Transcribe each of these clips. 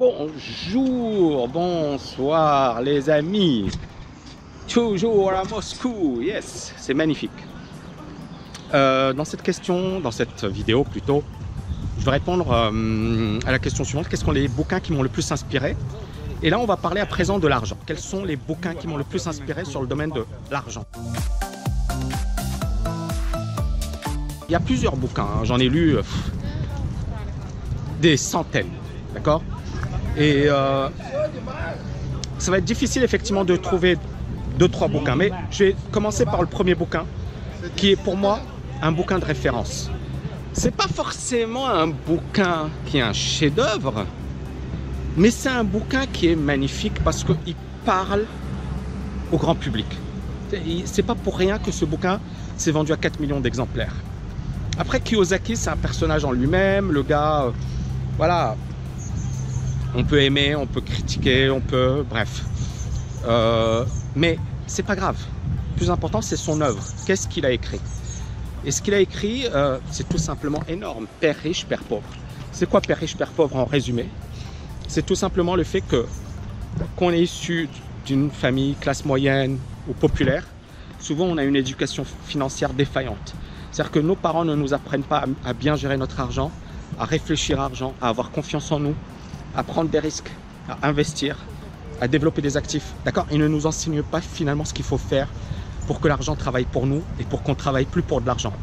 Bonjour, bonsoir les amis. Toujours à Moscou, yes, c'est magnifique. Dans cette vidéo plutôt, je vais répondre à la question suivante. Quels sont les bouquins qui m'ont le plus inspiré? Et là, on va parler à présent de l'argent. Quels sont les bouquins qui m'ont le plus inspiré sur le domaine de l'argent? Il y a plusieurs bouquins, hein. J'en ai lu des centaines, d'accord? Et ça va être difficile effectivement de trouver 2-3 bouquins, mais je vais commencer par le premier bouquin qui est pour moi un bouquin de référence. C'est pas forcément un bouquin qui est un chef-d'œuvre, mais c'est un bouquin qui est magnifique parce qu'il parle au grand public. C'est pas pour rien que ce bouquin s'est vendu à 4 millions d'exemplaires. Après, Kiyosaki, c'est un personnage en lui-même. Le gars, voilà, on peut aimer, on peut critiquer, on peut... Bref. Mais c'est pas grave. Le plus important, c'est son œuvre. Qu'est-ce qu'il a écrit? Et ce qu'il a écrit, c'est tout simplement énorme. Père riche, père pauvre. C'est quoi Père riche, père pauvre en résumé? C'est tout simplement le fait que qu'on est issu d'une famille classe moyenne ou populaire, souvent on a une éducation financière défaillante. C'est-à-dire que nos parents ne nous apprennent pas à bien gérer notre argent, à réfléchir à l'argent, à avoir confiance en nous, à prendre des risques, à investir, à développer des actifs. D'accord? Ils ne nous enseignent pas finalement ce qu'il faut faire pour que l'argent travaille pour nous et pour qu'on ne travaille plus pour de l'argent.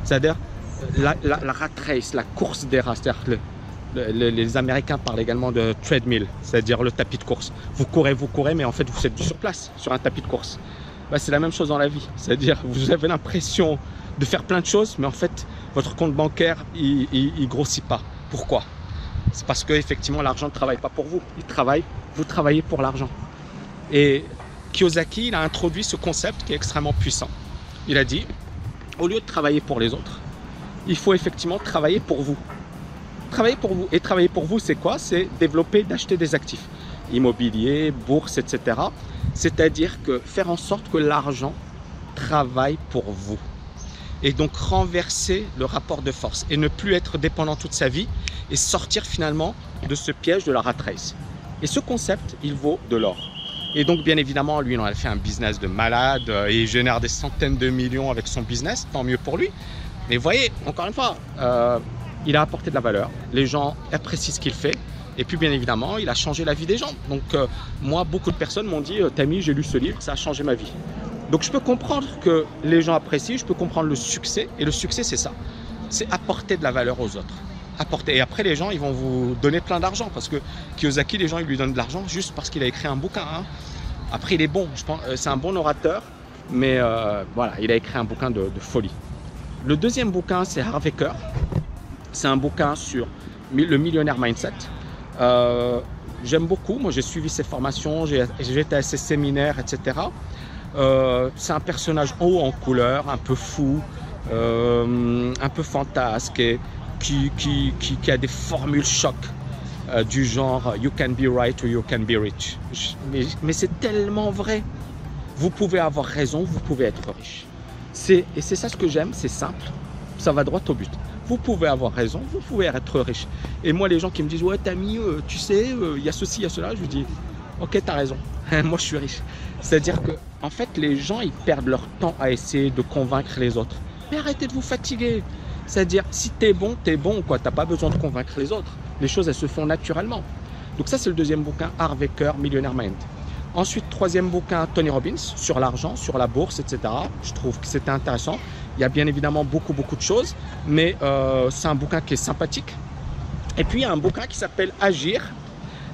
C'est-à-dire la rat race, la course des rats. C'est-à-dire les Américains parlent également de treadmill, c'est-à-dire le tapis de course. Vous courez, mais en fait vous êtes sur place, sur un tapis de course. Bah, c'est la même chose dans la vie. C'est-à-dire vous avez l'impression de faire plein de choses, mais en fait votre compte bancaire il grossit pas. Pourquoi? C'est parce que effectivement l'argent ne travaille pas pour vous. Vous travaillez pour l'argent. Et Kiyosaki, il a introduit ce concept qui est extrêmement puissant. Il a dit, au lieu de travailler pour les autres, il faut effectivement travailler pour vous. Travailler pour vous. Et travailler pour vous, c'est quoi? C'est développer, d'acheter des actifs. Immobilier, bourse, etc. C'est-à-dire que faire en sorte que l'argent travaille pour vous. Et donc renverser le rapport de force et ne plus être dépendant toute sa vie et sortir finalement de ce piège de la rat race. Et ce concept, il vaut de l'or. Et donc bien évidemment, lui, il en a fait un business de malade et il génère des centaines de millions avec son business, tant mieux pour lui. Mais vous voyez, encore une fois, il a apporté de la valeur, les gens apprécient ce qu'il fait et puis bien évidemment, il a changé la vie des gens. Donc moi, beaucoup de personnes m'ont dit « Tammy, j'ai lu ce livre, ça a changé ma vie ». Donc je peux comprendre que les gens apprécient, je peux comprendre le succès. Et le succès, c'est ça. C'est apporter de la valeur aux autres. Apporter. Et après, les gens, ils vont vous donner plein d'argent. Parce que Kiyosaki, les gens, ils lui donnent de l'argent juste parce qu'il a écrit un bouquin. Hein. Après, il est bon. Je pense, c'est un bon orateur. Mais voilà, il a écrit un bouquin de folie. Le deuxième bouquin, c'est Harvey Kerr. C'est un bouquin sur le millionnaire mindset. J'aime beaucoup. Moi, j'ai suivi ses formations. J'ai été à ses séminaires, etc. C'est un personnage haut en couleur, un peu fou, un peu fantasque et qui a des formules choc du genre you can be right or you can be rich. Mais c'est tellement vrai. Vous pouvez avoir raison, vous pouvez être riche. Et c'est ça ce que j'aime, c'est simple, ça va droit au but. Vous pouvez avoir raison, vous pouvez être riche. Et moi, les gens qui me disent ouais Tammy, tu sais, il y a ceci, il y a cela, je lui dis ok, t'as raison, moi je suis riche. C'est-à-dire que en fait, les gens, ils perdent leur temps à essayer de convaincre les autres. Mais arrêtez de vous fatiguer. C'est-à-dire, si t'es bon, quoi. T'as pas besoin de convaincre les autres. Les choses, elles se font naturellement. Donc ça, c'est le deuxième bouquin, Harvey Kerr, Millionaire Mind. Ensuite, troisième bouquin, Tony Robbins, sur l'argent, sur la bourse, etc. Je trouve que c'était intéressant. Il y a bien évidemment beaucoup de choses, mais c'est un bouquin qui est sympathique. Et puis, il y a un bouquin qui s'appelle Agir,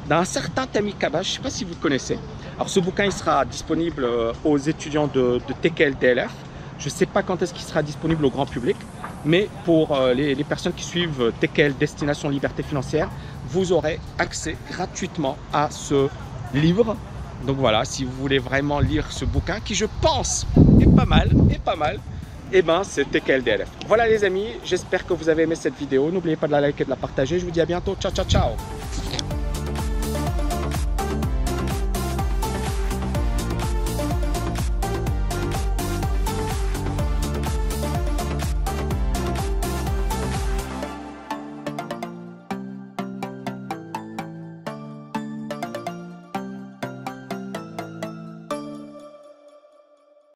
d'un certain Tammy Kabbage, je ne sais pas si vous le connaissez. Alors ce bouquin, il sera disponible aux étudiants de TKL DLF. Je ne sais pas quand est-ce qu'il sera disponible au grand public, mais pour les personnes qui suivent TKL Destination Liberté Financière, vous aurez accès gratuitement à ce livre. Donc voilà, si vous voulez vraiment lire ce bouquin, qui je pense est pas mal, et ben c'est TKL DLF. Voilà les amis, j'espère que vous avez aimé cette vidéo. N'oubliez pas de la liker et de la partager. Je vous dis à bientôt. Ciao, ciao, ciao.